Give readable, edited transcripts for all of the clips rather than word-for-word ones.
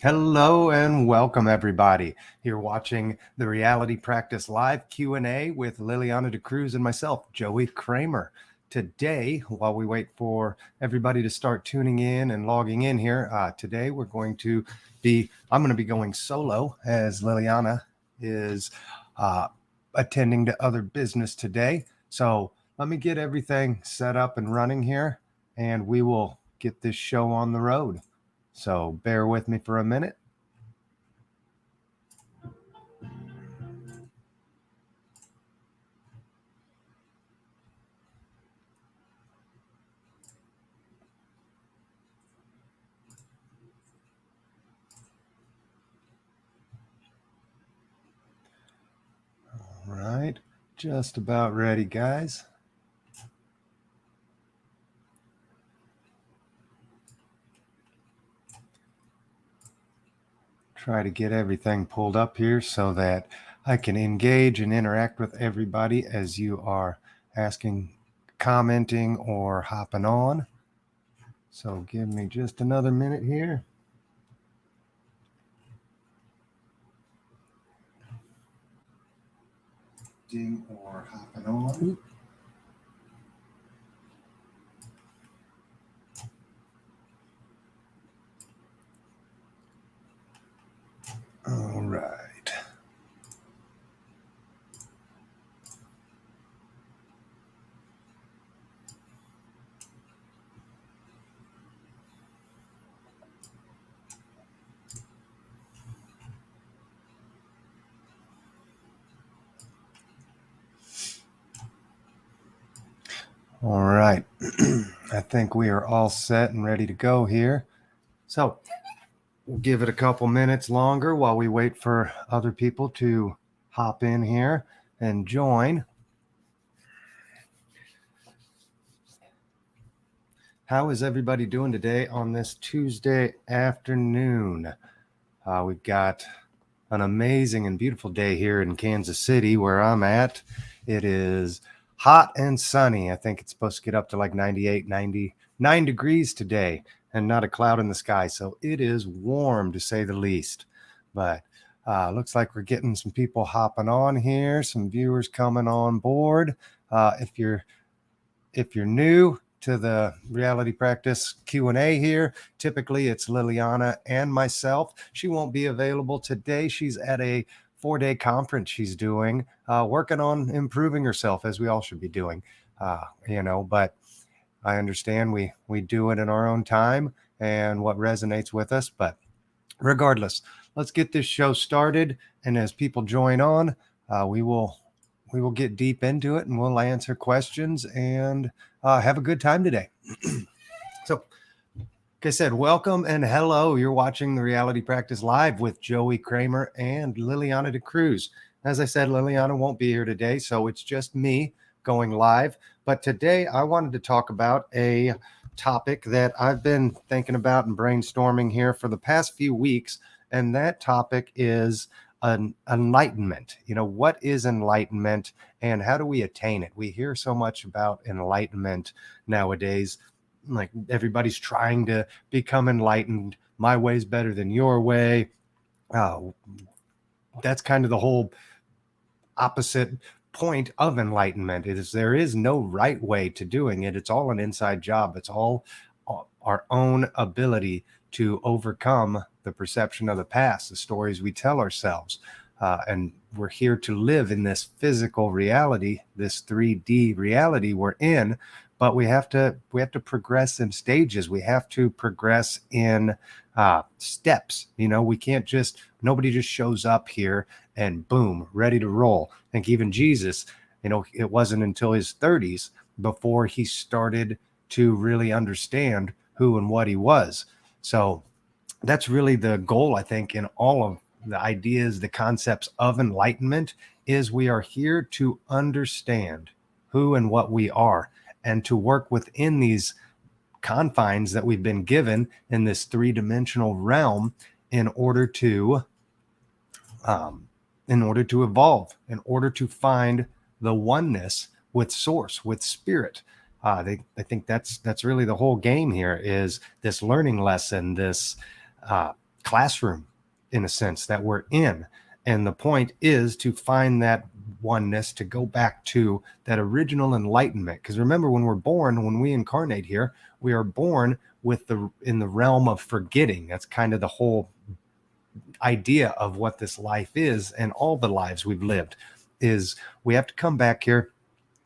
Hello and welcome everybody. You're watching the Reality Practice Live Q&A with Liliana Cruz and myself, Joey Kramer. Today, while we wait for everybody to start tuning in and logging in here, today I'm going to be going solo as Liliana is attending to other business today. So let me get everything set up and running here and we will get this show on the road. So bear with me for a minute. All right, just about ready, guys. Try to get everything pulled up here so that I can engage and interact with everybody as you are asking, commenting, or hopping on. So give me just another minute here. Or hopping on. All right. All right. I think we are all set and ready to go here. So we'll give it a couple minutes longer while we wait for other people to hop in here and join. How is everybody doing today on this Tuesday afternoon? We've got an amazing and beautiful day here in Kansas City where I'm at. It is hot and sunny. I think it's supposed to get up to like 98, 99 degrees today and not a cloud in the sky. So it is warm to say the least. But looks like we're getting some people hopping on here, some viewers coming on board. If you're new to the Reality Practice Q&A here, typically it's Liliana and myself. She won't be available today. She's at a 4-day conference she's doing, working on improving herself, as we all should be doing, but I understand we do it in our own time and what resonates with us. But regardless, let's get this show started. And as people join on, we will get deep into it and we'll answer questions and have a good time today. So, like I said, welcome and hello. You're watching the Reality Practice Live with Joey Kramer and Liliana Cruz. As I said, Liliana won't be here today, so it's just me going live. But today I wanted to talk about a topic that I've been thinking about and brainstorming here for the past few weeks, and that topic is enlightenment. What is enlightenment and how do we attain it? We hear so much about enlightenment nowadays. Like everybody's trying to become enlightened. My way's better than your way. That's kind of the whole opposite point of enlightenment. There is no right way to doing it. It's all an inside job. It's all our own ability to overcome the perception of the past, the stories we tell ourselves. And we're here to live in this physical reality, this 3D reality we're in, but we have to progress in stages. We have to progress in steps. We can't nobody just shows up here and boom, ready to roll. I think even Jesus, it wasn't until his 30s before he started to really understand who and what he was. So that's really the goal, I think, in all of the ideas, the concepts of enlightenment, is we are here to understand who and what we are and to work within these confines that we've been given in this three-dimensional realm in order to evolve, in order to find the oneness with source, with spirit. I think that's really the whole game here, is this learning lesson, this classroom, in a sense, that we're in. And the point is to find that oneness, to go back to that original enlightenment. Because remember, when we're born, when we incarnate here, we are born in the realm of forgetting. That's kind of the whole idea of what this life is, and all the lives we've lived is we have to come back here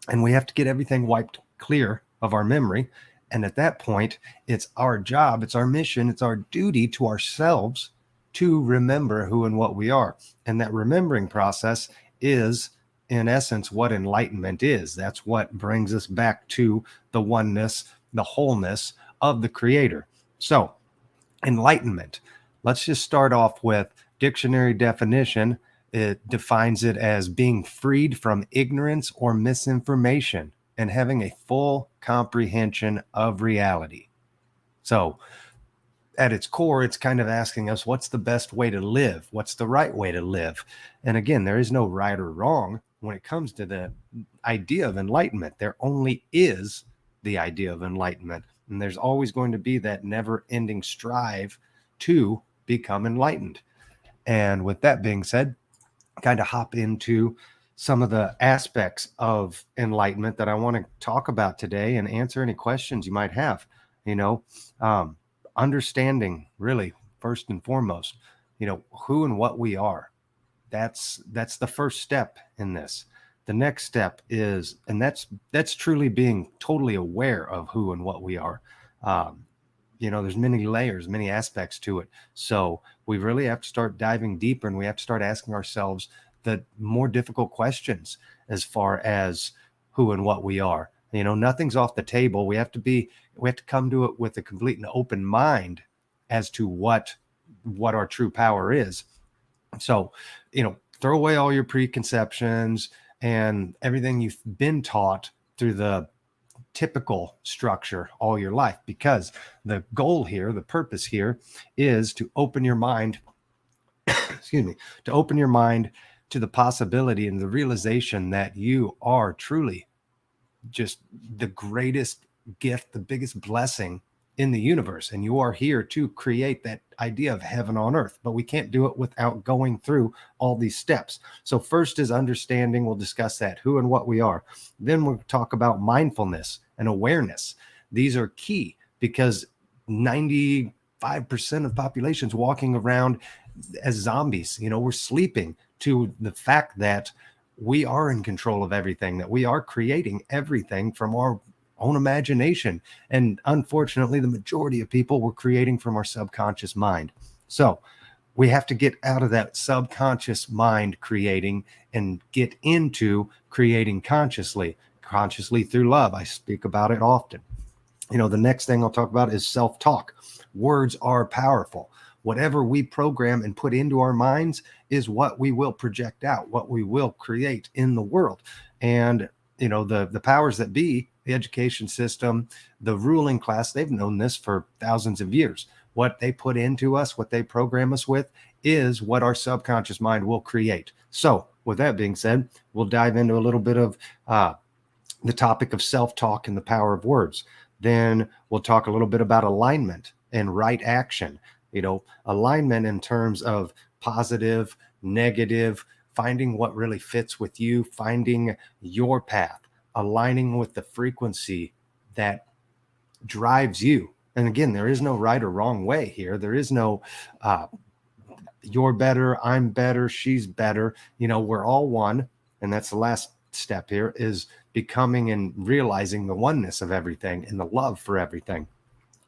and we have to get everything wiped clear of our memory. And at that point, it's our job, it's our mission, it's our duty to ourselves to remember who and what we are. And that remembering process is, in essence, what enlightenment is. That's what brings us back to the oneness, the wholeness of the Creator. So, enlightenment. Let's just start off with dictionary definition. It defines it as being freed from ignorance or misinformation and having a full comprehension of reality. So, at its core, it's kind of asking us, what's the best way to live? What's the right way to live? And again, there is no right or wrong when it comes to the idea of enlightenment. There only is the idea of enlightenment. And there's always going to be that never-ending strive to become enlightened. And with that being said, kind of hop into some of the aspects of enlightenment that I want to talk about today and answer any questions you might have. Understanding, really, first and foremost, who and what we are. That's the first step in this. The next step is, and that's truly being totally aware of who and what we are. There's many layers, many aspects to it. So we really have to start diving deeper, and we have to start asking ourselves the more difficult questions as far as who and what we are. Nothing's off the table. We have to come to it with a complete and open mind as to what our true power is. So, throw away all your preconceptions and everything you've been taught through the typical structure all your life, because the goal here, the purpose here, is to open your mind, to open your mind to the possibility and the realization that you are truly just the greatest gift, the biggest blessing in the universe. And you are here to create that idea of heaven on earth, but we can't do it without going through all these steps. So first is understanding. We'll discuss that, who and what we are. Then we'll talk about mindfulness and awareness. These are key because 95% of populations walking around as zombies. We're sleeping to the fact that we are in control of everything, that we are creating everything from our own imagination. And unfortunately, the majority of people we're creating from our subconscious mind. So we have to get out of that subconscious mind creating and get into creating consciously through love. I speak about it often. The next thing I'll talk about is self-talk. Words are powerful. Whatever we program and put into our minds is what we will project out, what we will create in the world. And, the powers that be, the education system, the ruling class, they've known this for thousands of years. What they put into us, what they program us with, is what our subconscious mind will create. So with that being said, we'll dive into a little bit of the topic of self-talk and the power of words. Then we'll talk a little bit about alignment and right action. Alignment in terms of positive, negative, finding what really fits with you, finding your path, aligning with the frequency that drives you. And again, there is no right or wrong way here. There is no you're better, I'm better, she's better. We're all one. And that's the last step here, is becoming and realizing the oneness of everything and the love for everything.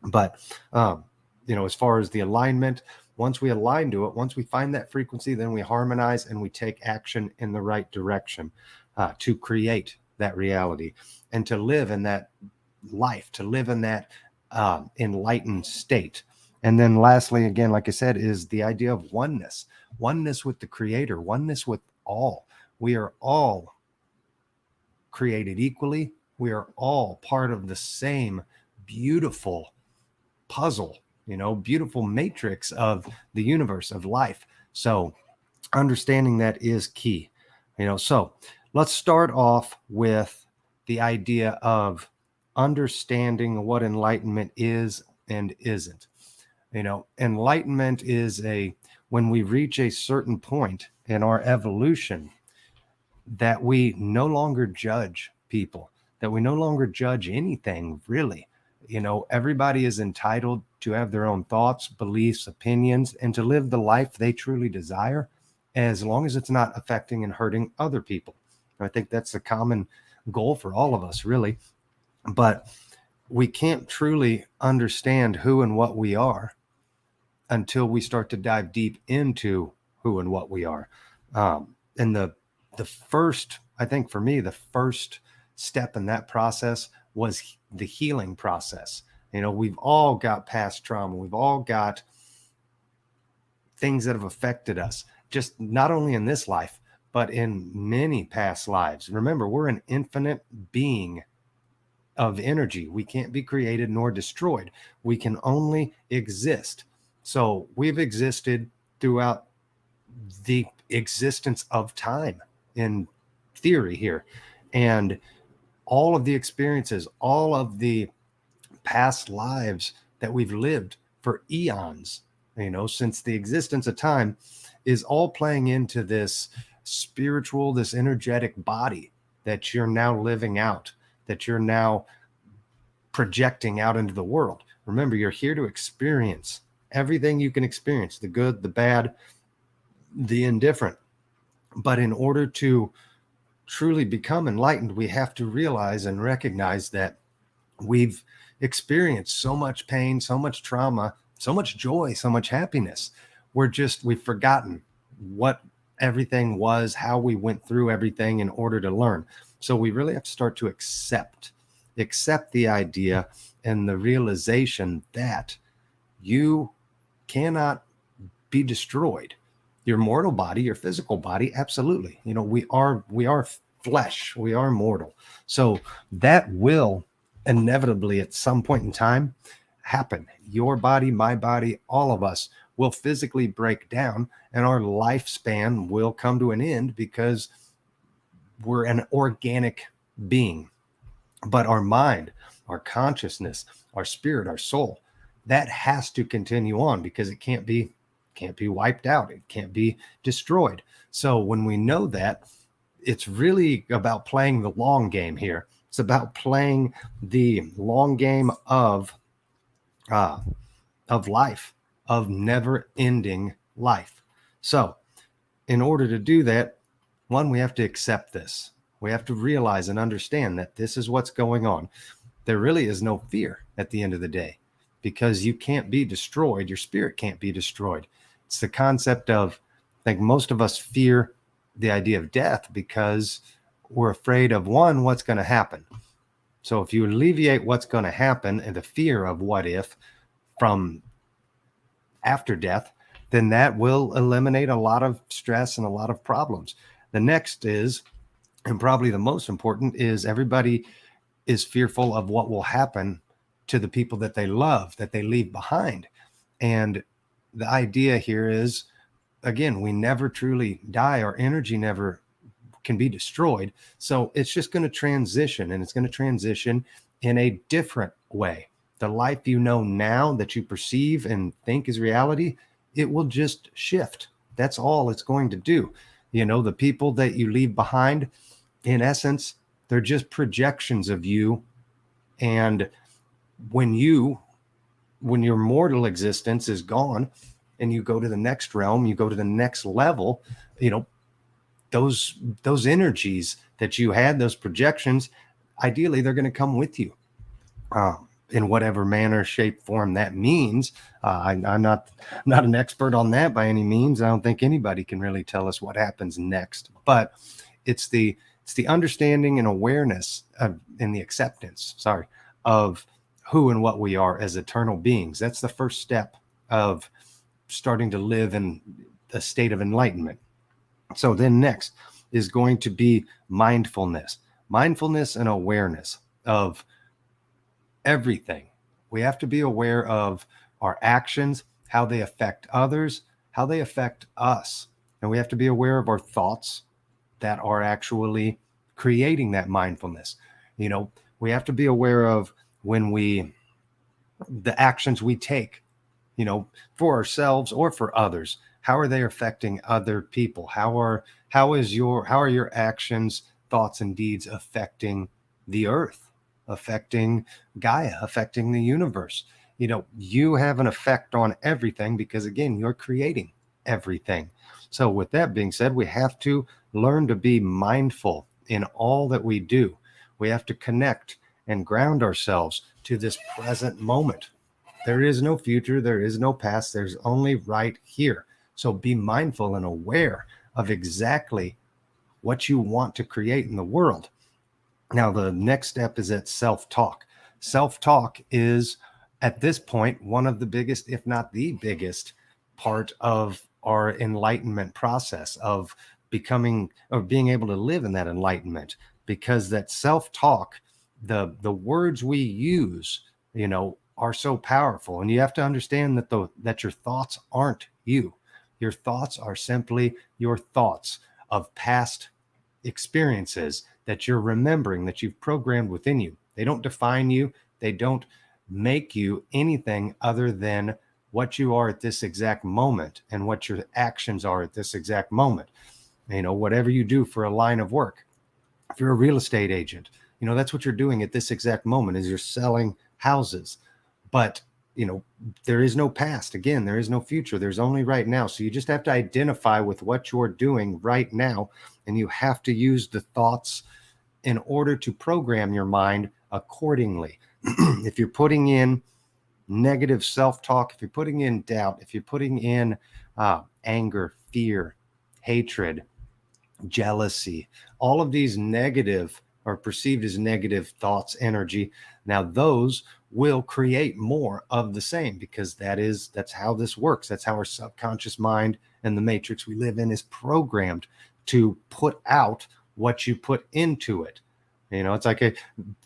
But as far as the alignment, once we align to it, once we find that frequency, then we harmonize and we take action in the right direction to create that reality and to live in that life, to live in that enlightened state. And then lastly, again, like I said, is the idea of oneness with the Creator, oneness with all. We are all created equally. We are all part of the same beautiful puzzle, beautiful matrix of the universe, of life. So understanding that is key. So let's start off with the idea of understanding what enlightenment is and isn't. Enlightenment is when we reach a certain point in our evolution, that we no longer judge people, that we no longer judge anything, really. Everybody is entitled to have their own thoughts, beliefs, opinions, and to live the life they truly desire, as long as it's not affecting and hurting other people. I think that's a common goal for all of us, really. But we can't truly understand who and what we are until we start to dive deep into who and what we are. And the first, I think for me, the first step in that process was the healing process. We've all got past trauma. We've all got things that have affected us, just not only in this life, but in many past lives. Remember, we're an infinite being of energy. We can't be created nor destroyed. We can only exist. So we've existed throughout the existence of time, in theory here. And all of the experiences, all of the past lives that we've lived for eons, since the existence of time, is all playing into this spiritual, this energetic body that you're now living out, that you're now projecting out into the world. Remember, you're here to experience everything you can experience, the good, the bad, the indifferent. But in order to truly become enlightened, we have to realize and recognize that we've experienced so much pain, so much trauma, so much joy, so much happiness. We've forgotten what everything was, how we went through everything in order to learn. So we really have to start to accept the idea and the realization that you cannot be destroyed. Your mortal body, your physical body, absolutely. We are flesh, we are mortal. So that will inevitably at some point in time happen. Your body, my body, all of us will physically break down, and our lifespan will come to an end because we're an organic being. But our mind, our consciousness, our spirit, our soul, that has to continue on, because it can't be wiped out. It can't be destroyed. So when we know that, it's really about playing the long game here. It's about playing the long game of life, of never-ending life. So in order to do that, one, we have to accept this. We have to realize and understand that this is what's going on. There really is no fear at the end of the day, because you can't be destroyed. Your spirit can't be destroyed. It's the concept of, I think most of us fear the idea of death because we're afraid of, one, what's going to happen. So if you alleviate what's going to happen and the fear of what if from after death, then that will eliminate a lot of stress and a lot of problems. The next is, and probably the most important, is everybody is fearful of what will happen to the people that they love, that they leave behind. And the idea here is, again, we never truly die. Our energy never can be destroyed. So it's just going to transition, and it's going to transition in a different way. The life you know now that you perceive and think is reality, it will just shift. That's all it's going to do. The people that you leave behind, in essence, they're just projections of you. And when your mortal existence is gone and you go to the next realm, you go to the next level, those energies that you had, those projections, ideally, they're going to come with you in whatever manner, shape, form that means. I'm not an expert on that by any means. I don't think anybody can really tell us what happens next, but it's the understanding and awareness and the acceptance, of who and what we are as eternal beings. That's the first step of starting to live in a state of enlightenment. So then next is going to be mindfulness and awareness of everything. We have to be aware of our actions, how they affect others, how they affect us. And we have to be aware of our thoughts that are actually creating that mindfulness. We have to be aware of the actions we take, for ourselves or for others. How are they affecting other people? How are your actions, thoughts, and deeds affecting the earth, affecting Gaia, affecting the universe? You have an effect on everything because, again, you're creating everything. So with that being said, we have to learn to be mindful in all that we do. We have to connect and ground ourselves to this present moment. There is no future, there is no past, there's only right here. So be mindful and aware of exactly what you want to create in the world. Now, the next step is that self-talk. Self-talk is, at this point, one of the biggest, if not the biggest, part of our enlightenment process of becoming or being able to live in that enlightenment, because that self-talk, the words we use, are so powerful. And you have to understand that your thoughts aren't you. Your thoughts are simply your thoughts of past experiences that you're remembering, that you've programmed within you. They don't define you. They don't make you anything other than what you are at this exact moment and what your actions are at this exact moment. Whatever you do for a line of work, if you're a real estate agent, that's what you're doing at this exact moment, is you're selling houses. But there is no past. Again, there is no future. There's only right now. So you just have to identify with what you're doing right now, and you have to use the thoughts in order to program your mind accordingly. If you're putting in negative self-talk, if you're putting in doubt, if you're putting in anger, fear, hatred, jealousy, all of these negative or perceived as negative thoughts, energy, now those will create more of the same, because that's how this works. That's how our subconscious mind and the matrix we live in is programmed to put out what you put into it. It's like a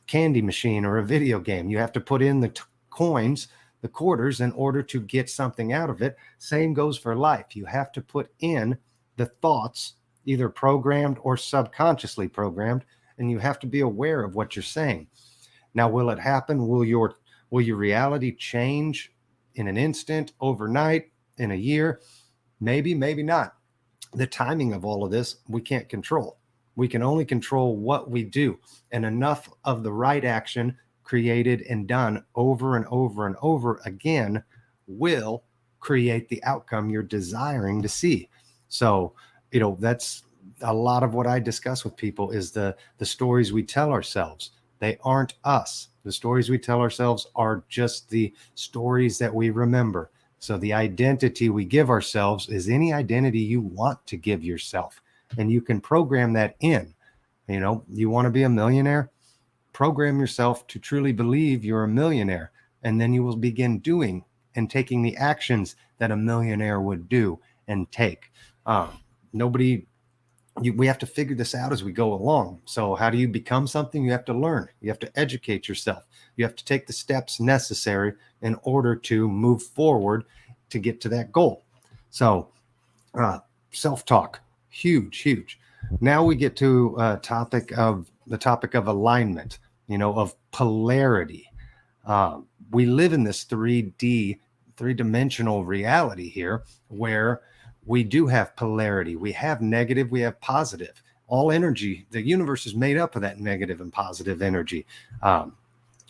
candy machine or a video game. You have to put in the coins, the quarters, in order to get something out of it. Same goes for life. You have to put in the thoughts, either programmed or subconsciously programmed, and you have to be aware of what you're saying. Now, will it happen? Will your reality change in an instant, overnight, in a year? Maybe, maybe not. The timing of all of this, we can't control. We can only control what we do. And enough of the right action created and done over and over and over again will create the outcome you're desiring to see. So, that's a lot of what I discuss with people, is the stories we tell ourselves. They aren't us. The stories we tell ourselves are just the stories that we remember. So the identity we give ourselves is any identity you want to give yourself. And you can program that in. You want to be a millionaire? Program yourself to truly believe you're a millionaire. And then you will begin doing and taking the actions that a millionaire would do and take. We have to figure this out as we go along. So how do you become something? You have to learn. You have to educate yourself. You have to take the steps necessary in order to move forward to get to that goal. So self-talk, huge. Now we get to the topic of alignment, of polarity. We live in this 3D, three-dimensional reality here, where we do have polarity. We have negative, we have positive. All energy, the universe is made up of that negative and positive energy.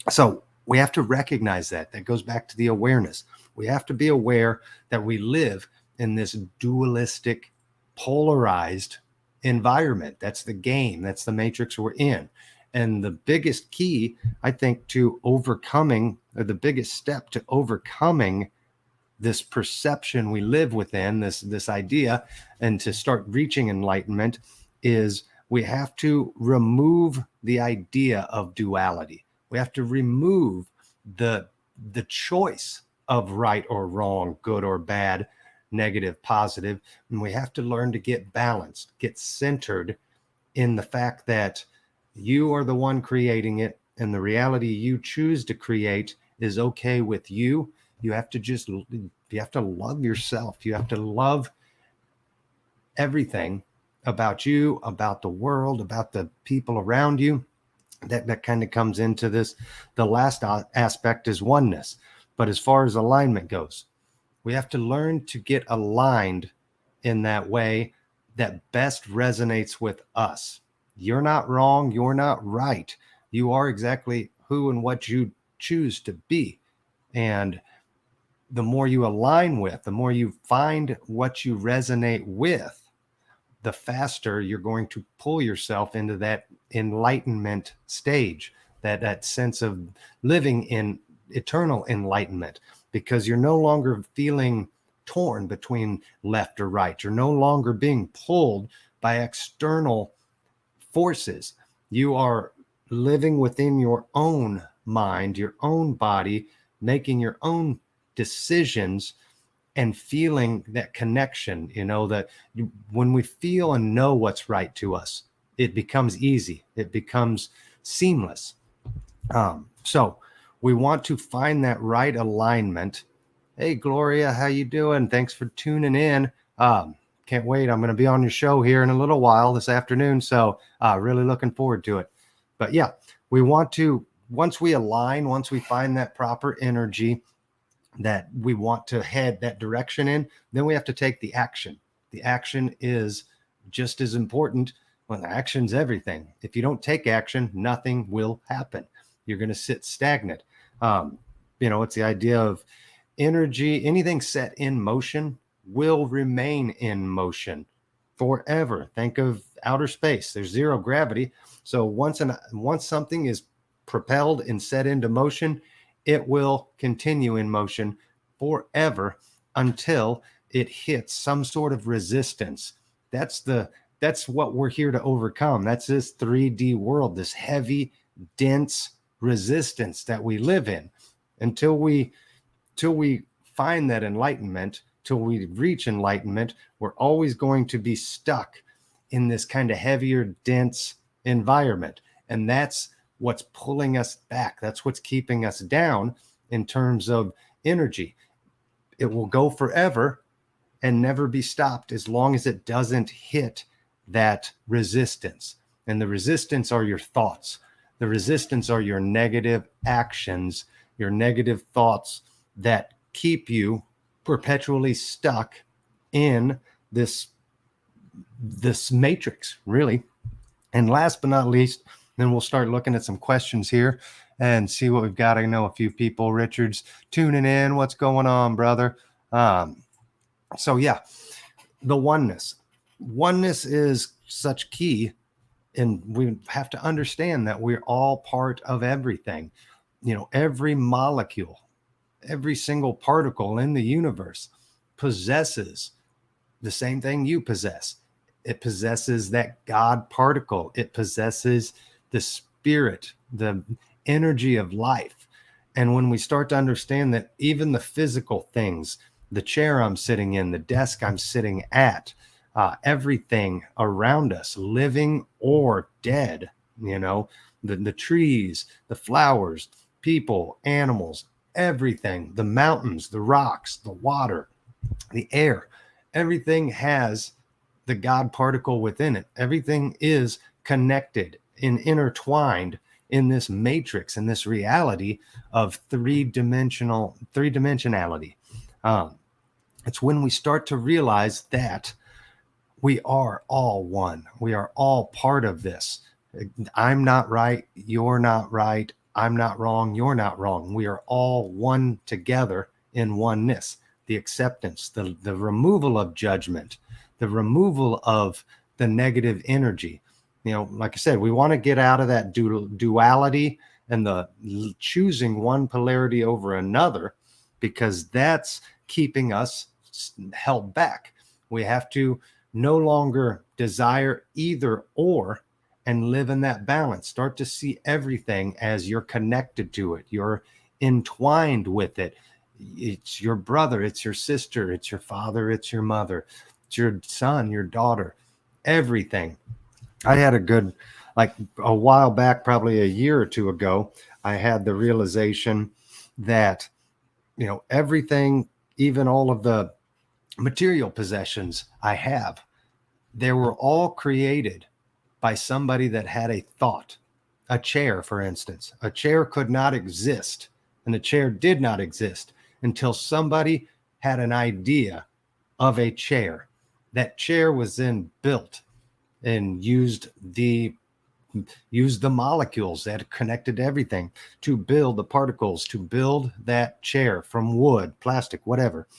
So we have to recognize that. That goes back to the awareness. We have to be aware that we live in this dualistic, polarized environment. That's the game. That's the matrix we're in. And the biggest key, I think, to overcoming, or the biggest step to overcoming this perception we live within, this idea, and to start reaching enlightenment, is we have to remove the idea of duality. We have to remove the choice of right or wrong, good or bad, negative, positive. And we have to learn to get balanced, get centered in the fact that you are the one creating it, and the reality you choose to create is okay with you. You have to love yourself. You have to love everything about you, about the world, about the people around you. That kind of comes into this. The last aspect is oneness. But as far as alignment goes, We have to learn to get aligned in that way that best resonates with us. You're not wrong. You're not right. You are exactly who and what you choose to be. And the more you align with, the more you find what you resonate with, the faster you're going to pull yourself into that enlightenment stage, that sense of living in eternal enlightenment, because you're no longer feeling torn between left or right. You're no longer being pulled by external forces. You are living within your own mind, your own body, making your own decisions and feeling that connection, that when we feel and know what's right to us, it becomes easy. It becomes seamless. So we want to find that right alignment. Hey, Gloria, how you doing? Thanks for tuning in. Can't wait. I'm going to be on your show here in a little while this afternoon. So really looking forward to it. But yeah, we want to, once we align, once we find that proper energy that we want to head that direction in, then we have to take the action. The action is just as important. Well, action's everything. If you don't take action, nothing will happen. You're going to sit stagnant. It's the idea of energy. Anything set in motion will remain in motion forever. Think of outer space. There's zero gravity. So once something is propelled and set into motion, it will continue in motion forever until it hits some sort of resistance. That's what we're here to overcome. That's this 3D world, this heavy, dense resistance that we live in. Until we find that enlightenment, till we reach enlightenment, we're always going to be stuck in this kind of heavier, dense environment. And that's what's pulling us back. That's what's keeping us down in terms of energy. It will go forever and never be stopped as long as it doesn't hit that resistance. And the resistance are your thoughts. The resistance are your negative actions, your negative thoughts that keep you perpetually stuck in this matrix, really. And last but not least, then we'll start looking at some questions here and see what we've got. I know a few people. Richard's tuning in. What's going on, brother? So yeah, the oneness. Oneness is such key, and we have to understand that we're all part of everything. Every molecule, every single particle in the universe possesses the same thing you possess. It possesses that God particle. It possesses the spirit, the energy of life. And when we start to understand that even the physical things, the chair I'm sitting in, the desk I'm sitting at, everything around us, living or dead, the trees, the flowers, people, animals, everything, the mountains, the rocks, the water, the air, everything has the God particle within it. Everything is connected and intertwined in this matrix, in this reality of three-dimensionality. It's when we start to realize that we are all one. We are all part of this. I'm not right. You're not right. I'm not wrong. You're not wrong. We are all one together in oneness. The acceptance, the removal of judgment, the removal of the negative energy. Like I said, we want to get out of that duality and the choosing one polarity over another, because that's keeping us held back. We have to no longer desire either or and live in that balance. Start to see everything as you're connected to it. You're entwined with it. It's your brother, it's your sister, it's your father, it's your mother, it's your son, your daughter, everything. I had a while back, probably a year or two ago, I had the realization that, everything, even all of the material possessions I have, they were all created by somebody that had a thought. A chair, for instance, a chair could not exist, and the chair did not exist until somebody had an idea of a chair. That chair was then built and used the molecules that connected everything to build the particles, to build that chair from wood, plastic, whatever.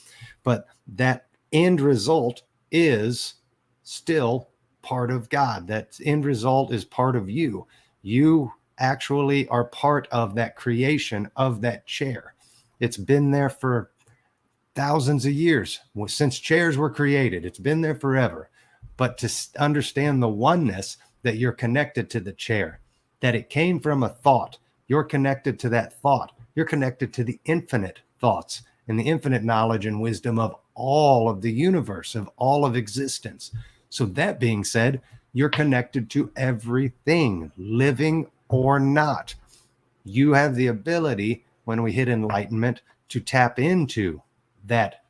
But that end result is still part of God. That end result is part of you. You actually are part of that creation of that chair. It's been there for thousands of years since chairs were created. It's been there forever. But to understand the oneness, that you're connected to the chair, that it came from a thought, you're connected to that thought, you're connected to the infinite thoughts and the infinite knowledge and wisdom of all of the universe, of all of existence. So that being said, you're connected to everything, living or not. You have the ability, when we hit enlightenment, to tap into that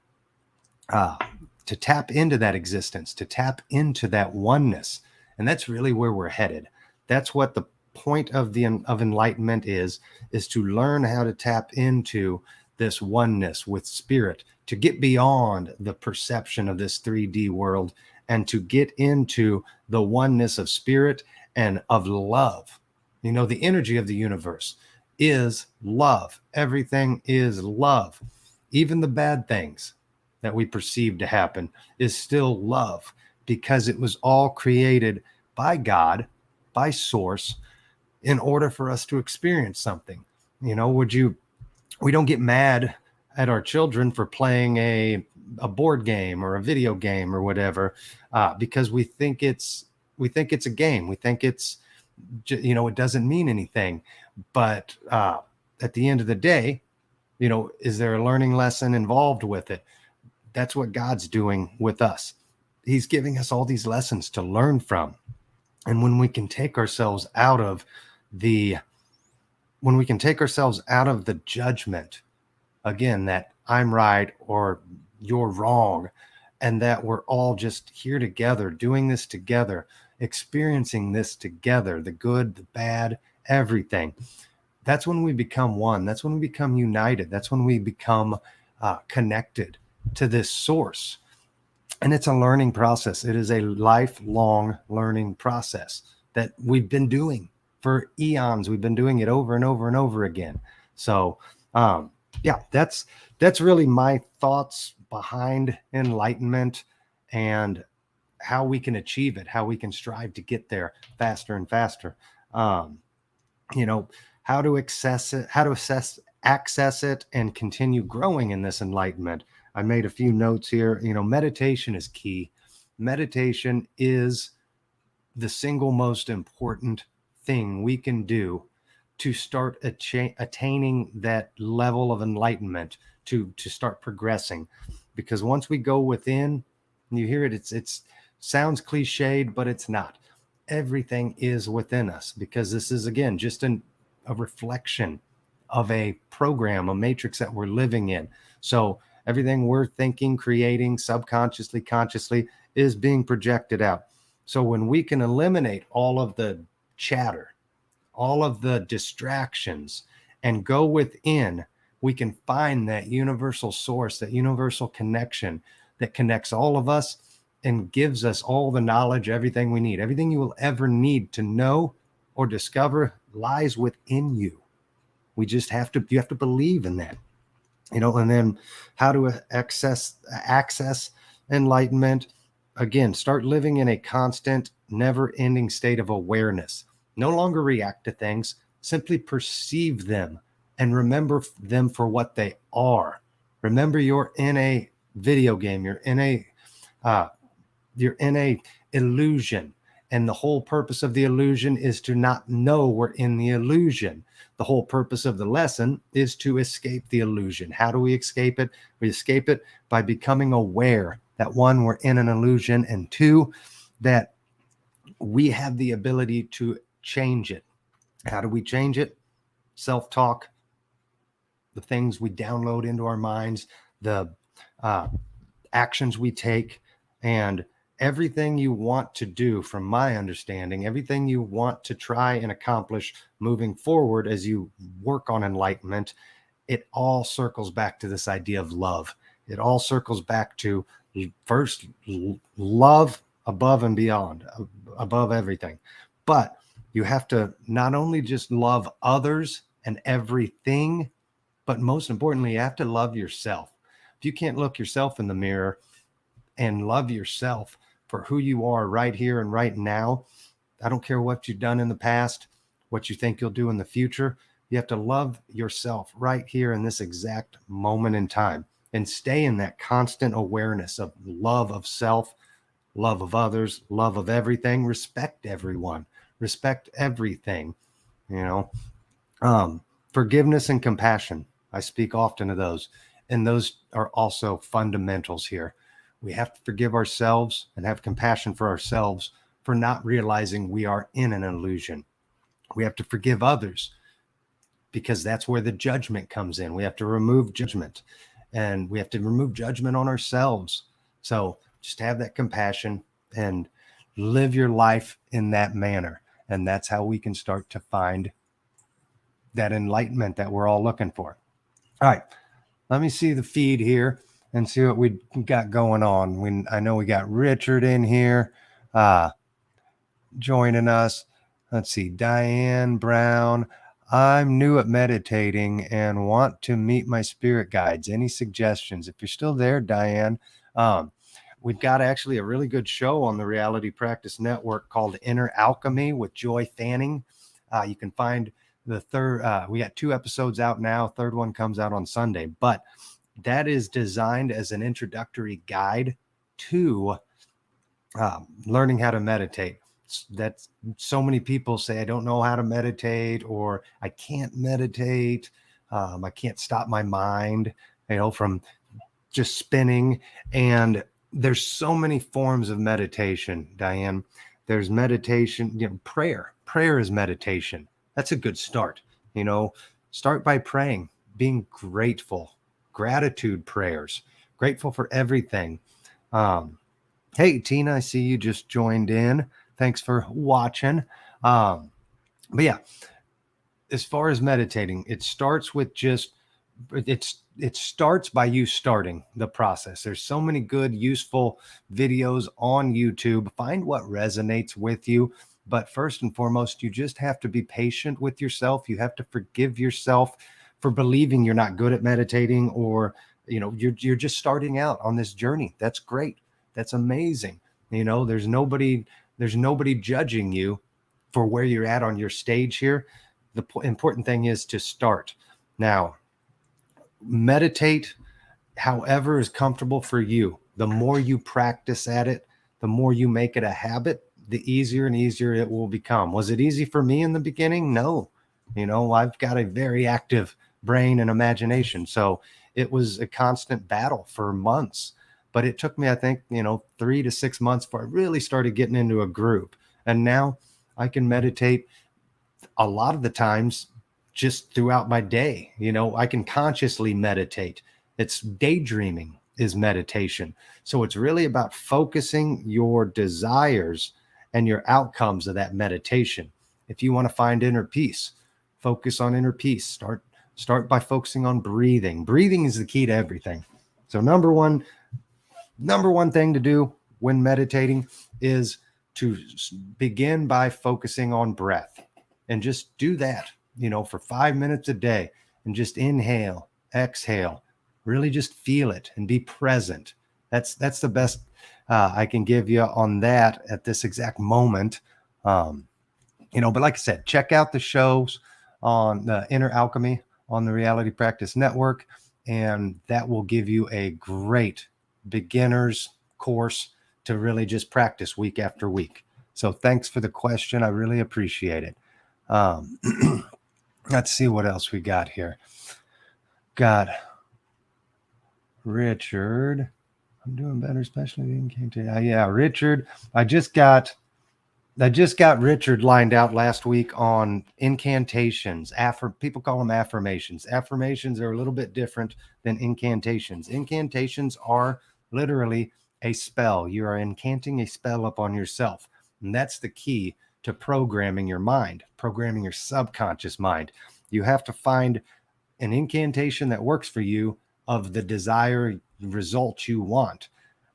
existence, to tap into that oneness. And that's really where we're headed. That's what the point of enlightenment is to learn how to tap into this oneness with spirit, to get beyond the perception of this 3D world and to get into the oneness of spirit and of love. You know, the energy of the universe is love. Everything is love. Even the bad things that we perceive to happen is still love, because it was all created by God, by source, in order for us to experience something. You know, we don't get mad at our children for playing a board game or a video game or whatever, because we think it's a game. We think it's, you know, it doesn't mean anything. But at the end of the day, you know, is there a learning lesson involved with it? That's what God's doing with us. He's giving us all these lessons to learn from. And when we can take ourselves out of the judgment, again, that I'm right or you're wrong, and that we're all just here together, doing this together, experiencing this together, the good, the bad, everything. That's when we become one. That's when we become united. That's when we become connected to this source. And it's a learning process. It is a lifelong learning process that we've been doing for eons. We've been doing it over and over and over again. So, yeah, that's really my thoughts behind enlightenment and how we can achieve it, how we can strive to get there faster and faster. You know, how to access it and continue growing in this enlightenment. I made a few notes here. You know, meditation is key. Meditation is the single most important thing we can do to start attaining that level of enlightenment, to start progressing. Because once we go within, and you hear it, it sounds cliched, but it's not. Everything is within us, because this is, again, just a reflection of a program, a matrix that we're living in. So everything we're thinking, creating, subconsciously, consciously, is being projected out. So when we can eliminate all of the chatter, all of the distractions, and go within, we can find that universal source, that universal connection that connects all of us and gives us all the knowledge, everything we need. Everything you will ever need to know or discover lies within you. You have to believe in that. You know, and then how to access enlightenment. Again, start living in a constant, never-ending state of awareness. No longer react to things, simply perceive them and remember them for what they are. Remember, you're in a video game. You're in a illusion. And the whole purpose of the illusion is to not know we're in the illusion. The whole purpose of the lesson is to escape the illusion. How do we escape it? We escape it by becoming aware that, one, we're in an illusion, and two, that we have the ability to change it. How do we change it? Self-talk, the things we download into our minds, the actions we take, and everything you want to do, from my understanding, everything you want to try and accomplish moving forward as you work on enlightenment, it all circles back to this idea of love. It all circles back to first love above and beyond, above everything. But you have to not only just love others and everything, but most importantly, you have to love yourself. If you can't look yourself in the mirror and love yourself for who you are right here and right now, I don't care what you've done in the past, what you think you'll do in the future. You have to love yourself right here in this exact moment in time and stay in that constant awareness of love of self, love of others, love of everything, respect everyone, respect everything, you know. Forgiveness and compassion. I speak often of those, and those are also fundamentals here. We have to forgive ourselves and have compassion for ourselves for not realizing we are in an illusion. We have to forgive others because that's where the judgment comes in. We have to remove judgment, and we have to remove judgment on ourselves. So just have that compassion and live your life in that manner. And that's how we can start to find that enlightenment that we're all looking for. All right, let me see the feed here and see what we got going on. I know we got Richard in here joining us. Let's see, Diane Brown. I'm new at meditating and want to meet my spirit guides. Any suggestions? If you're still there, Diane, we've got actually a really good show on the Reality Practice Network called Inner Alchemy with Joy Fanning. You can find the third, we got 2 episodes out now. Third one comes out on Sunday, but that is designed as an introductory guide to learning how to meditate. That's so many people say, I don't know how to meditate, or I can't meditate. I can't stop my mind, from just spinning. And there's so many forms of meditation, Diane. There's meditation, prayer. Prayer is meditation. That's a good start. Start by praying, being grateful, gratitude prayers, grateful for everything. Hey, Tina, I see you just joined in. Thanks for watching. But yeah, as far as meditating, it starts by you starting the process. There's so many good, useful videos on YouTube. Find what resonates with you. But first and foremost, you just have to be patient with yourself. You have to forgive yourself for believing you're not good at meditating, or, you're just starting out on this journey. That's great. That's amazing. There's nobody judging you for where you're at on your stage here. The important thing is to start. Now, meditate however is comfortable for you. The more you practice at it, the more you make it a habit, the easier and easier it will become. Was it easy for me in the beginning? No. I've got a very active brain and imagination. So it was a constant battle for months. But it took me, I think, 3 to 6 months before I really started getting into a groove. And now I can meditate a lot of the times just throughout my day. I can consciously meditate. It's daydreaming is meditation. So it's really about focusing your desires and your outcomes of that meditation. If you want to find inner peace, focus on inner peace. Start by focusing on breathing. Breathing is the key to everything. So number one thing to do when meditating is to begin by focusing on breath, and just do that, for 5 minutes a day, and just inhale, exhale, really just feel it and be present. That's the best I can give you on that at this exact moment. But like I said, check out the shows on the Inner Alchemy on the Reality Practice Network, and that will give you a great beginner's course to really just practice week after week. So thanks for the question. I really appreciate it. Let's see what else we got here. Got Richard. I'm doing better, especially in KT. Yeah, Richard. I just got Richard lined out last week on incantations. People call them affirmations. Affirmations are a little bit different than incantations. Incantations are literally a spell. You are incanting a spell upon yourself. And that's the key to programming your mind, programming your subconscious mind. You have to find an incantation that works for you of the desire result you want.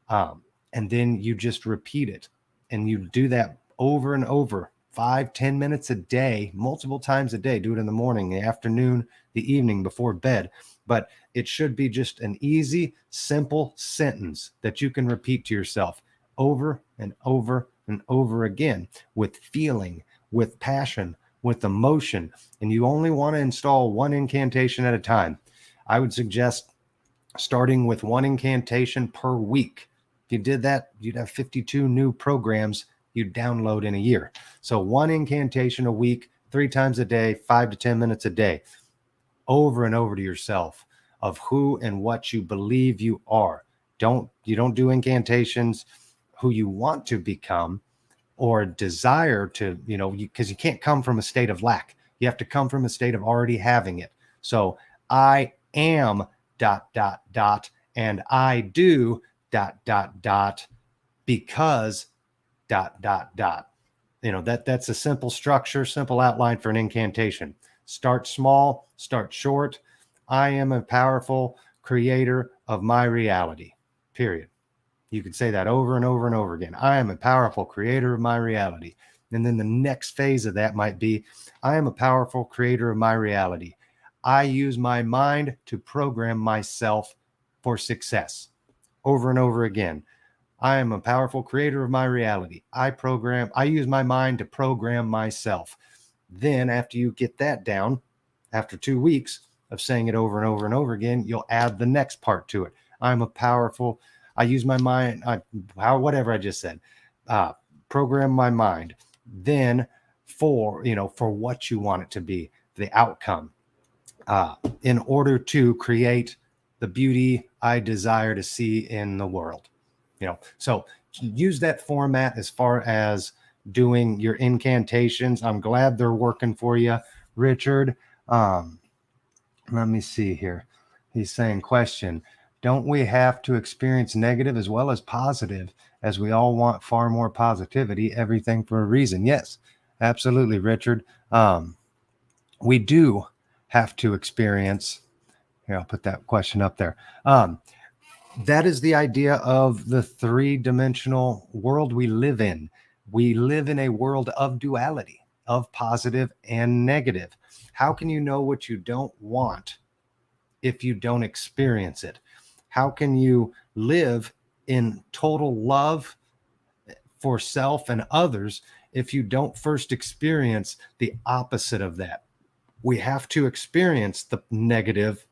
And then you just repeat it. And you do that over and over, 5-10 minutes a day, multiple times a day. Do it in the morning, the afternoon, the evening, before bed. But it should be just an easy, simple sentence that you can repeat to yourself over and over and over again, with feeling, with passion, with emotion. And you only want to install one incantation at a time. I would suggest starting with one incantation per week. If you did that, you'd have 52 new programs you'd download in a year. So one incantation a week, 3 times a day, 5 to 10 minutes a day, over and over to yourself of who and what you believe you are. You don't do incantations who you want to become or desire to, because you can't come from a state of lack. You have to come from a state of already having it. So I am ... and I do ... because ... That's a simple structure, simple outline for an incantation. Start small, start short. I am a powerful creator of my reality, period. You could say that over and over and over again. I am a powerful creator of my reality. And then the next phase of that might be, I am a powerful creator of my reality. I use my mind to program myself for success. Over and over again. I am a powerful creator of my reality. I use my mind to program myself. Then after you get that down, after 2 weeks of saying it over and over and over again, you'll add the next part to it. I use my mind, whatever I just said, program my mind. Then for what you want it to be, the outcome, in order to create the beauty I desire to see in the world. So use that format as far as doing your incantations. I'm glad they're working for you, Richard. Let me see here. He's saying, question, don't we have to experience negative as well as positive, as we all want far more positivity, everything for a reason? Yes, absolutely, Richard. We do have to experience, here, I'll put that question up there. That is the idea of the 3-dimensional world we live in. We live in a world of duality, of positive and negative. How can you know what you don't want if you don't experience it? How can you live in total love for self and others if you don't first experience the opposite of that? We have to experience the negative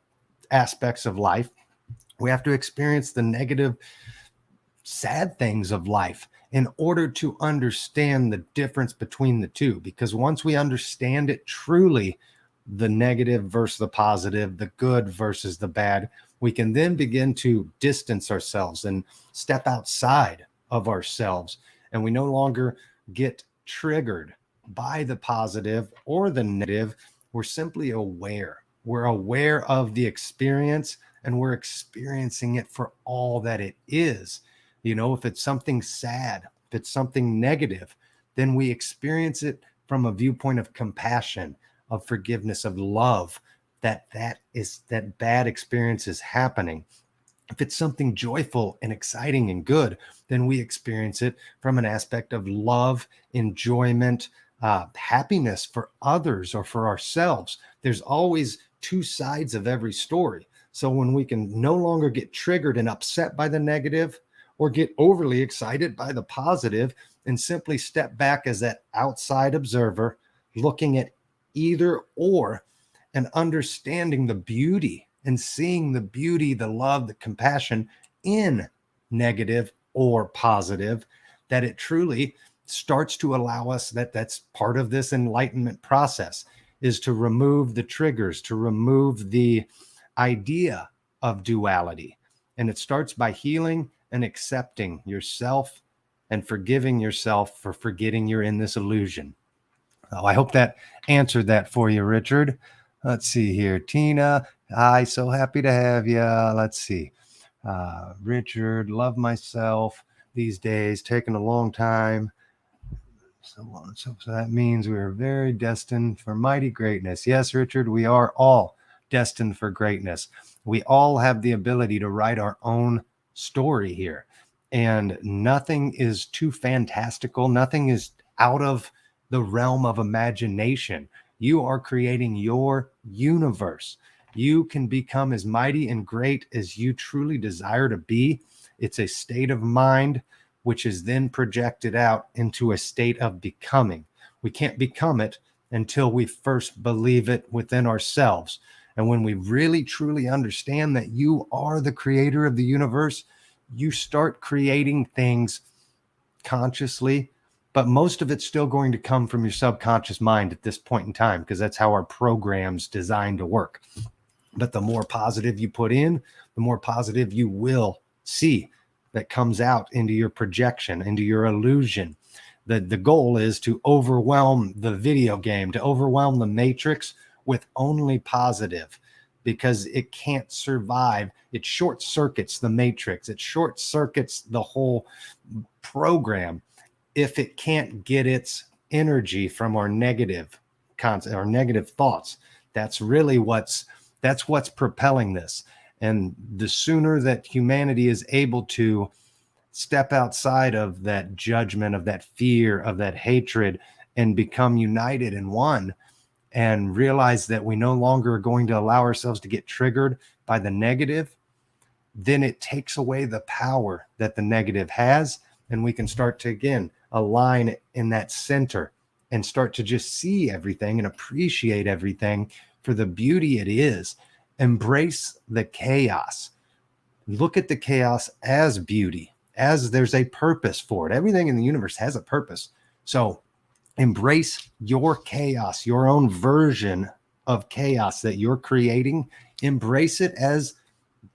aspects of life. We have to experience the negative, sad things of life in order to understand the difference between the two. Because once we understand it truly, the negative versus the positive, the good versus the bad, we can then begin to distance ourselves and step outside of ourselves. And we no longer get triggered by the positive or the negative. We're simply aware. We're aware of the experience, and we're experiencing it for all that it is. If it's something sad, if it's something negative, then we experience it from a viewpoint of compassion, of forgiveness, of love, that bad experience is happening. If it's something joyful and exciting and good, then we experience it from an aspect of love, enjoyment, happiness for others or for ourselves. There's always 2 sides of every story. So when we can no longer get triggered and upset by the negative or get overly excited by the positive, and simply step back as that outside observer, looking at either or and understanding the beauty and seeing the beauty, the love, the compassion in negative or positive, that it truly starts to allow us, that's part of this enlightenment process, is to remove the triggers, to remove the idea of duality. And it starts by healing and accepting yourself and forgiving yourself for forgetting you're in this illusion. I hope that answered that for you, Richard. Let's see here. Tina, hi, so happy to have you. Let's see. Richard, love myself these days, taking a long time. So that means we are very destined for mighty greatness. Yes, Richard, we are all destined for greatness. We all have the ability to write our own story here, and nothing is too fantastical. Nothing is out of the realm of imagination. You are creating your universe. You can become as mighty and great as you truly desire to be. It's a state of mind, which is then projected out into a state of becoming. We can't become it until we first believe it within ourselves. And when we really truly understand that you are the creator of the universe, you start creating things consciously, but most of it's still going to come from your subconscious mind at this point in time, because that's how our program's designed to work. But the more positive you put in, the more positive you will see that comes out into your projection, into your illusion. The goal is to overwhelm the video game, to overwhelm the matrix with only positive, because it can't survive. It short circuits the matrix. It short circuits the whole program if it can't get its energy from our negative concept, our negative thoughts. That's really what's propelling this. And the sooner that humanity is able to step outside of that judgment, of that fear, of that hatred, and become united in one, and realize that we no longer are going to allow ourselves to get triggered by the negative, then it takes away the power that the negative has. And we can start to, again, align in that center and start to just see everything and appreciate everything for the beauty it is. Embrace the chaos. Look at the chaos as beauty, as there's a purpose for it. Everything in the universe has a purpose. So embrace your chaos, your own version of chaos that you're creating. Embrace it as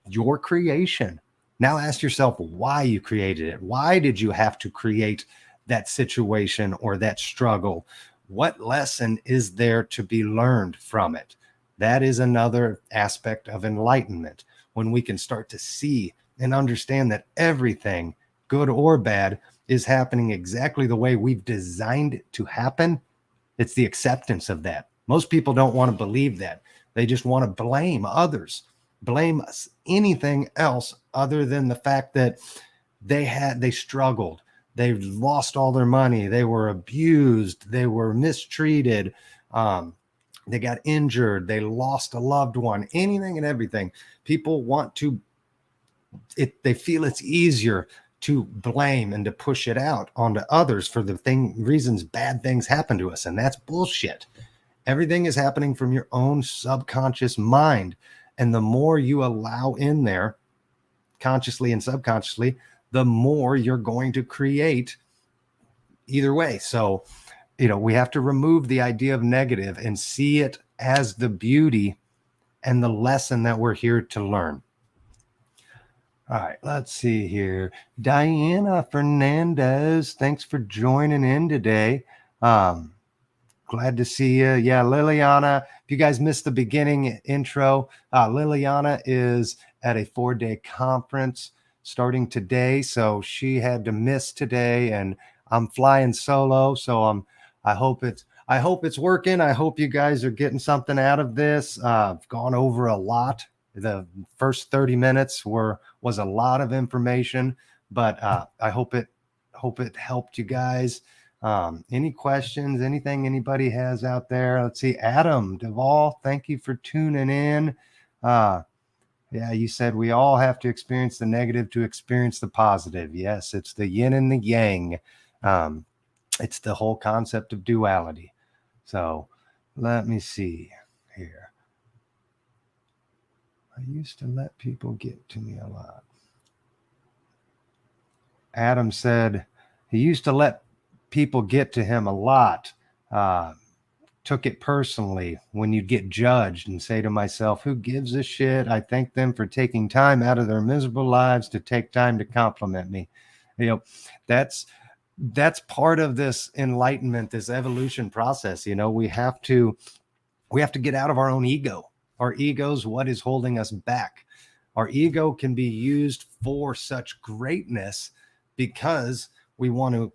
your creation. Now ask yourself why you created it. Why did you have to create that situation or that struggle? What lesson is there to be learned from it? That is another aspect of enlightenment, when we can start to see and understand that everything, good or bad, is happening exactly the way we've designed it to happen. It's the acceptance of that. Most people don't want to believe that. They just want to blame others, blame anything else other than the fact that they struggled, they lost all their money, they were abused, they were mistreated, they got injured, they lost a loved one, anything and everything. People want to, they feel it's easier to blame and to push it out onto others for the reasons bad things happen to us. And that's bullshit. Everything is happening from your own subconscious mind. And the more you allow in there, consciously and subconsciously, the more you're going to create either way. So, we have to remove the idea of negative and see it as the beauty and the lesson that we're here to learn. All right, let's see here. Diana Fernandez, thanks for joining in today. Glad to see you. Yeah, Liliana, if you guys missed the beginning intro, Liliana is at a 4-day conference starting today. So she had to miss today, and I'm flying solo. So I hope it's working. I hope you guys are getting something out of this. I've gone over a lot. The first 30 minutes was a lot of information, but I hope it helped you guys. Any questions, anything anybody has out there? Let's see. Adam Duvall, thank you for tuning in. Yeah, you said we all have to experience the negative to experience the positive. Yes, it's the yin and the yang. It's the whole concept of duality. So let me see here. I used to let people get to me a lot. Adam said he used to let people get to him a lot. Took it personally when you'd get judged, and say to myself, who gives a shit? I thank them for taking time out of their miserable lives to take time to compliment me. That's part of this enlightenment, this evolution process. We have to get out of our own ego. Our ego's what is holding us back. Our ego can be used for such greatness because we want to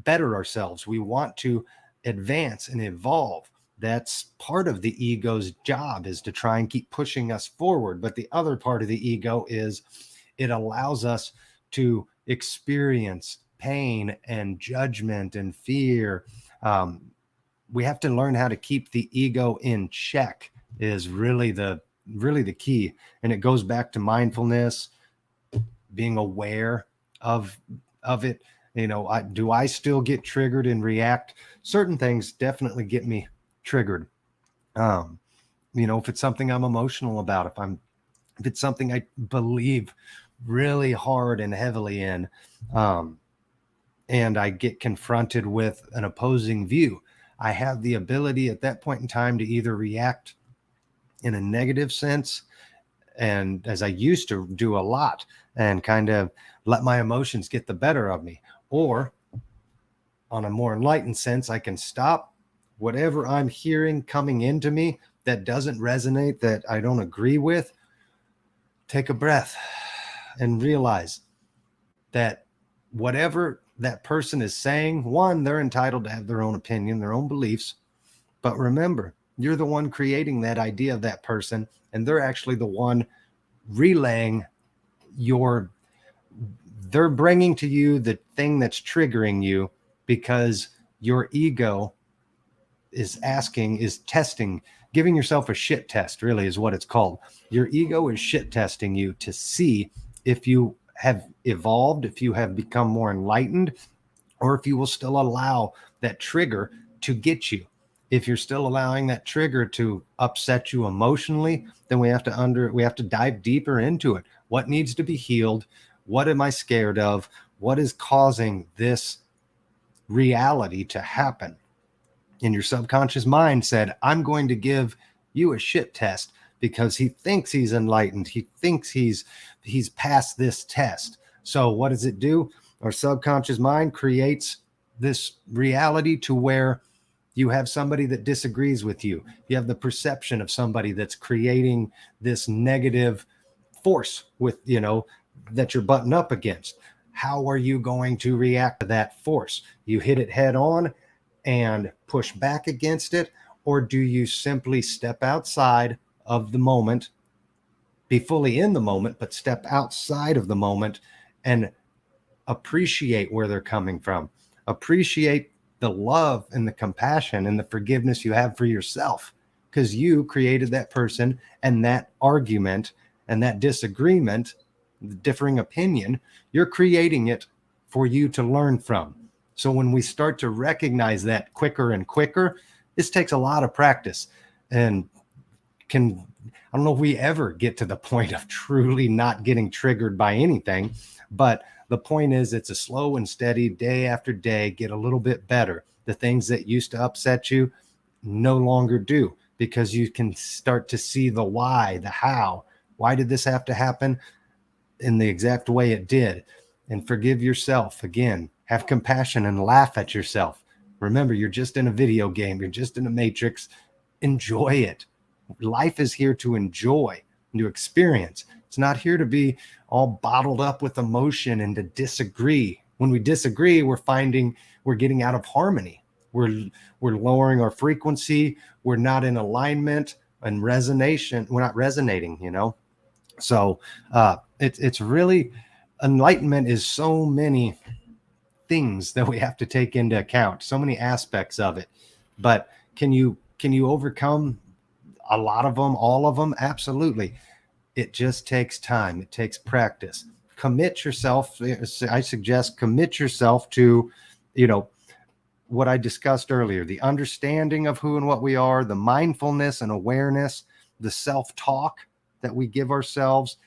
better ourselves. We want to advance and evolve. That's part of the ego's job, is to try and keep pushing us forward. But the other part of the ego is it allows us to experience pain and judgment and fear. We have to learn how to keep the ego in check, is really the key. And it goes back to mindfulness, being aware of it. Do I still get triggered and react? Certain things definitely get me triggered. If it's something I'm emotional about, if it's something I believe really hard and heavily in, and I get confronted with an opposing view, I have the ability at that point in time to either react in a negative sense, and as I used to do a lot, and kind of let my emotions get the better of me, or on a more enlightened sense, I can stop whatever I'm hearing coming into me that doesn't resonate, that I don't agree with, take a breath and realize that whatever that person is saying, one, they're entitled to have their own opinion, their own beliefs. But remember, you're the one creating that idea of that person, and they're actually the one relaying they're bringing to you the thing that's triggering you, because your ego is testing, giving yourself a shit test, really is what it's called. Your ego is shit testing you to see if you have evolved, if you have become more enlightened, or if you will still allow that trigger to get you. If you're still allowing that trigger to upset you emotionally, then we have to dive deeper into it. What needs to be healed? What am I scared of? What is causing this reality to happen? And your subconscious mind said, I'm going to give you a shit test because he thinks he's enlightened. He thinks he's passed this test. So what does it do? Our subconscious mind creates this reality to where you have somebody that disagrees with you. You have the perception of somebody that's creating this negative force that you're butting up against. How are you going to react to that force? You hit it head on and push back against it, or do you simply step outside of the moment, be fully in the moment, but step outside of the moment and appreciate where they're coming from, appreciate the love and the compassion and the forgiveness you have for yourself, because you created that person and that argument and that disagreement, the differing opinion, you're creating it for you to learn from. So when we start to recognize that quicker and quicker, this takes a lot of practice, and I don't know if we ever get to the point of truly not getting triggered by anything, but the point is, it's a slow and steady, day after day, get a little bit better. The things that used to upset you no longer do, because you can start to see the why, the how. Why did this have to happen in the exact way it did? And forgive yourself. Again, have compassion and laugh at yourself. Remember, you're just in a video game. You're just in a matrix. Enjoy it. Life is here to enjoy, to experience. It's not here to be all bottled up with emotion and to disagree. When we disagree, we're getting out of harmony. We're lowering our frequency. We're not in alignment and resonation. We're not resonating, So it's really, enlightenment is so many things that we have to take into account, so many aspects of it. But can you overcome a lot of them, all of them? Absolutely. It just takes time. It takes practice. Commit yourself. I suggest commit yourself to, what I discussed earlier, the understanding of who and what we are, the mindfulness and awareness, the self-talk that we give ourselves,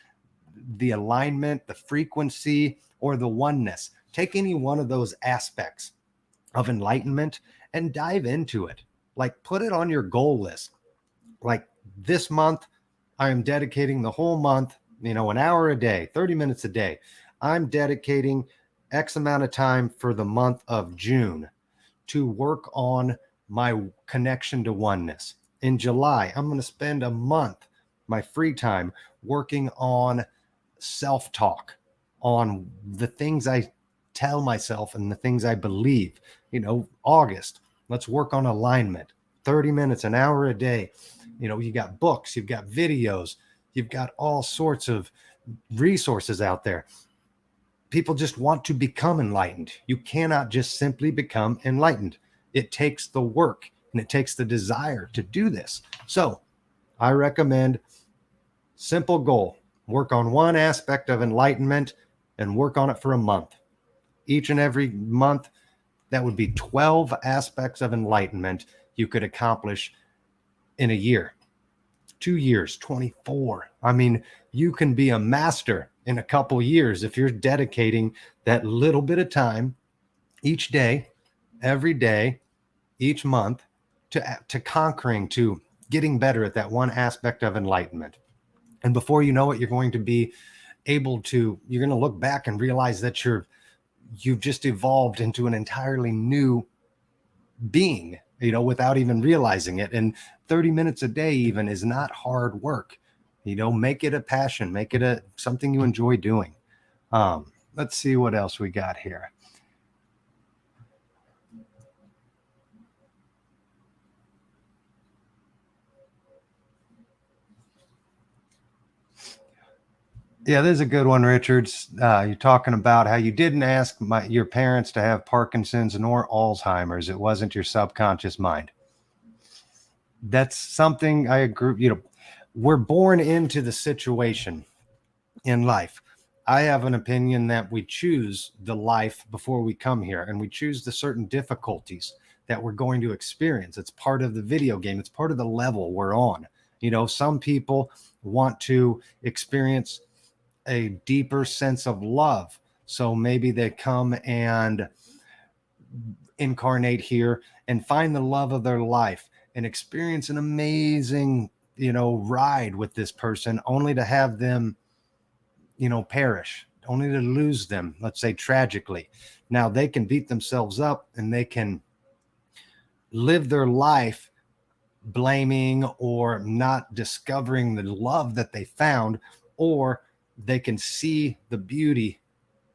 the alignment, the frequency, or the oneness. Take any one of those aspects of enlightenment and dive into it. Like, put it on your goal list. Like, this month, I am dedicating the whole month, an hour a day, 30 minutes a day. I'm dedicating X amount of time for the month of June to work on my connection to oneness. In July, I'm going to spend a month, my free time, working on self-talk, on the things I tell myself and the things I believe. August, let's work on alignment. 30 minutes, an hour a day. You got books, you've got videos, you've got all sorts of resources out there. People just want to become enlightened. You cannot just simply become enlightened. It takes the work and it takes the desire to do this. So I recommend simple goal: work on one aspect of enlightenment and work on it for a month. Each and every month, that would be 12 aspects of enlightenment you could accomplish in a year. 2 years, 24. I mean, you can be a master in a couple years if you're dedicating that little bit of time each day, every day, each month to conquering, to getting better at that one aspect of enlightenment. And before you know it, you're going to be able to, you're going to look back and realize that you've just evolved into an entirely new being, without even realizing it. And 30 minutes a day even is not hard work. Make it a passion, make it something you enjoy doing. Let's see what else we got here. Yeah, there's a good one, Richards. You're talking about how you didn't ask your parents to have Parkinson's nor Alzheimer's. It wasn't your subconscious mind. That's something I agree. We're born into the situation in life. I have an opinion that we choose the life before we come here, and we choose the certain difficulties that we're going to experience. It's part of the video game. It's part of the level we're on. Some people want to experience a deeper sense of love. So maybe they come and incarnate here and find the love of their life and experience an amazing, ride with this person, only to have them, perish, only to lose them, let's say tragically. Now they can beat themselves up and they can live their life blaming or not discovering the love that they found, or they can see the beauty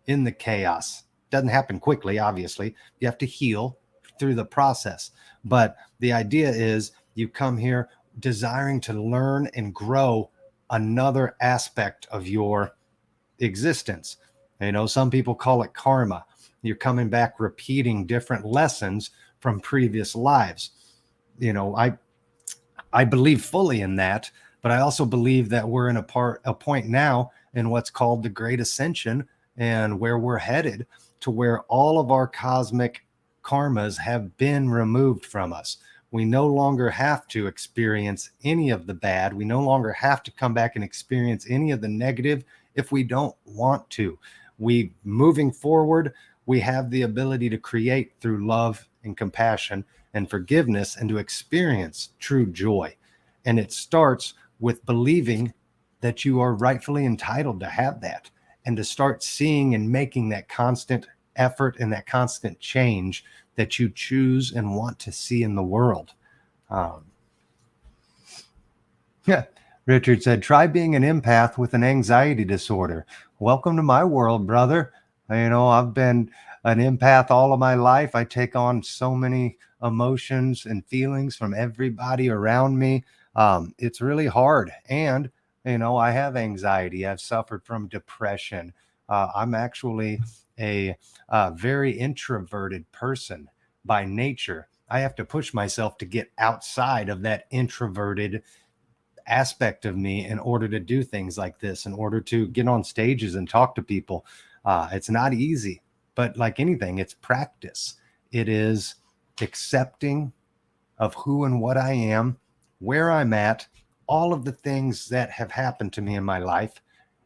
in the chaos. Doesn't happen quickly, obviously. You have to heal through the process. But the idea is you come here desiring to learn and grow another aspect of your existence. Some people call it karma. You're coming back repeating different lessons from previous lives. I believe fully in that, but I also believe that we're in a point now in what's called the Great Ascension, and where we're headed to where all of our cosmic karmas have been removed from us. We no longer have to experience any of the bad. We no longer have to come back and experience any of the negative if we don't want to. Moving forward, we have the ability to create through love and compassion and forgiveness, and to experience true joy. And it starts with believing that you are rightfully entitled to have that, and to start seeing and making that constant effort and that constant change that you choose and want to see in the world. Yeah. Richard said, try being an empath with an anxiety disorder. Welcome to my world, brother. I've been an empath all of my life. I take on so many emotions and feelings from everybody around me. It's really hard. And I have anxiety. I've suffered from depression. I'm actually a very introverted person by nature. I have to push myself to get outside of that introverted aspect of me in order to do things like this, in order to get on stages and talk to people. It's not easy, but like anything, it's practice. It is accepting of who and what I am, where I'm at, all of the things that have happened to me in my life,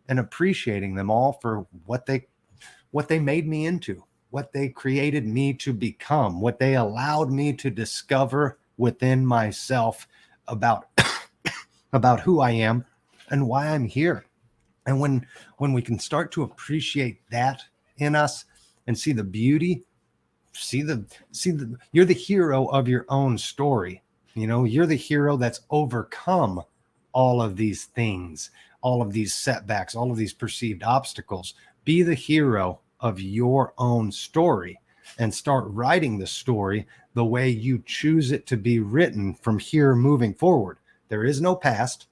and appreciating them all for what they made me into, what they created me to become, what they allowed me to discover within myself about about who I am and why I'm here. And when we can start to appreciate that in us and see the beauty, you're the hero of your own story. You're the hero that's overcome all of these things, all of these setbacks, all of these perceived obstacles. Be the hero of your own story and start writing the story the way you choose it to be written from here moving forward. There is no past,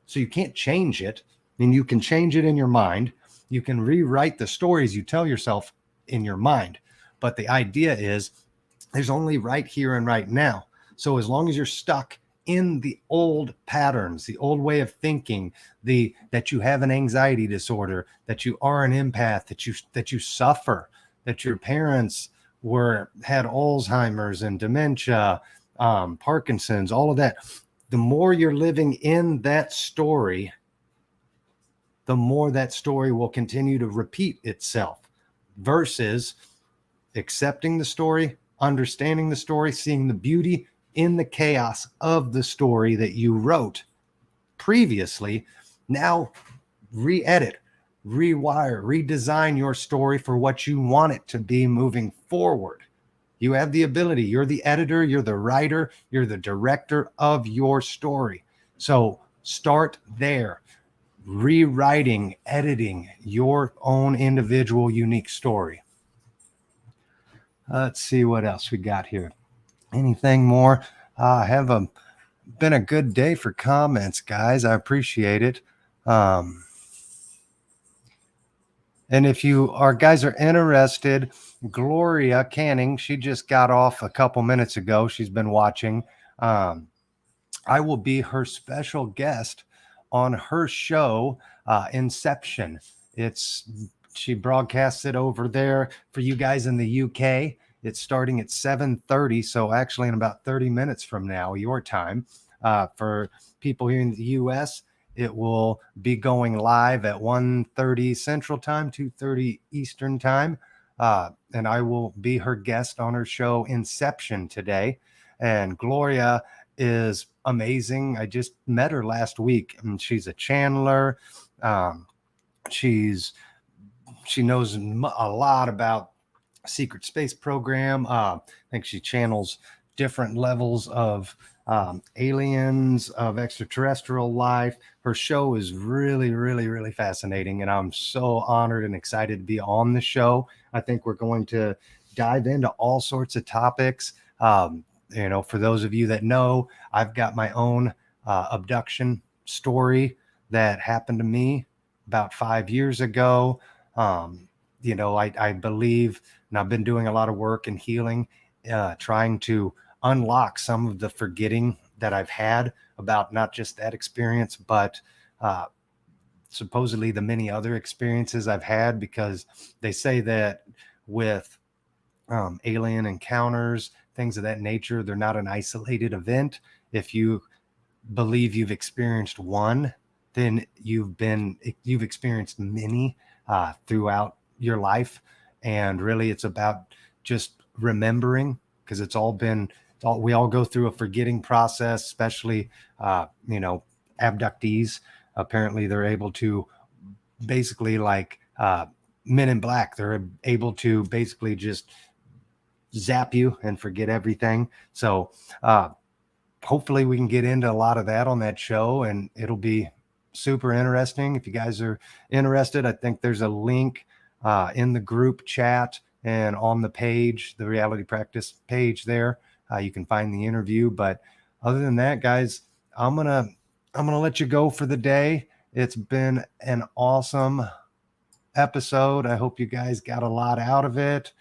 so you can't change it. I mean, you can change it in your mind. You can rewrite the stories you tell yourself in your mind. But the idea is there's only right here and right now. So as long as you're stuck in the old patterns, the old way of thinking, that you have an anxiety disorder, that you are an empath, that you suffer, that your parents had Alzheimer's and dementia, Parkinson's, all of that. The more you're living in that story, the more that story will continue to repeat itself, versus accepting the story, understanding the story, seeing the beauty in the chaos of the story that you wrote previously. Now re-edit, rewire, redesign your story for what you want it to be moving forward. You have the ability. You're the editor, you're the writer, you're the director of your story. So start there, rewriting, editing your own individual unique story. Let's see what else we got here. Anything more? Been a good day for comments, guys. I appreciate it. And if you guys are interested, Gloria Canning, she just got off a couple minutes ago. She's been watching. I will be her special guest on her show, Inception. She broadcasts it over there for you guys in the UK. It's starting at 7:30, so actually in about 30 minutes from now, your time. For people here in the US, it will be going live at 1:30 Central Time, 2:30 Eastern Time. And I will be her guest on her show, Inception, today. And Gloria is amazing. I just met her last week, and she's a channeler. She knows a lot about secret space program. I think she channels different levels of aliens, of extraterrestrial life. Her show is really, really, really fascinating, and I'm so honored and excited to be on the show. I think we're going to dive into all sorts of topics. For those of you that know, I've got my own abduction story that happened to me about 5 years ago. I believe, and I've been doing a lot of work in healing, trying to unlock some of the forgetting that I've had about not just that experience, but supposedly the many other experiences I've had, because they say that with alien encounters, things of that nature, they're not an isolated event. If you believe you've experienced one, then you've experienced many throughout your life. And really, it's about just remembering, because we all go through a forgetting process, especially abductees. Apparently they're able to basically, like Men in Black, they're able to basically just zap you and forget everything. So hopefully we can get into a lot of that on that show, and it'll be super interesting. If you guys are interested, I think there's a link in the group chat and on the page, the Reality Practice page there. You can find the interview. But other than that, guys, I'm gonna let you go for the day. It's been an awesome episode. I hope you guys got a lot out of it.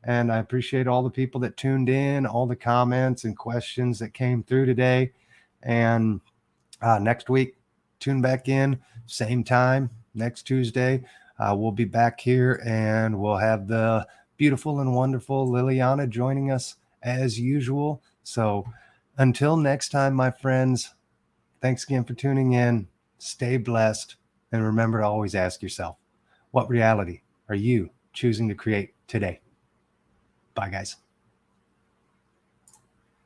And I appreciate all the people that tuned in, all the comments and questions that came through today. And next week, tune back in, same time, next Tuesday. We'll be back here, and we'll have the beautiful and wonderful Liliana joining us as usual. So until next time, my friends, thanks again for tuning in. Stay blessed. And remember to always ask yourself, what reality are you choosing to create today? Bye, guys.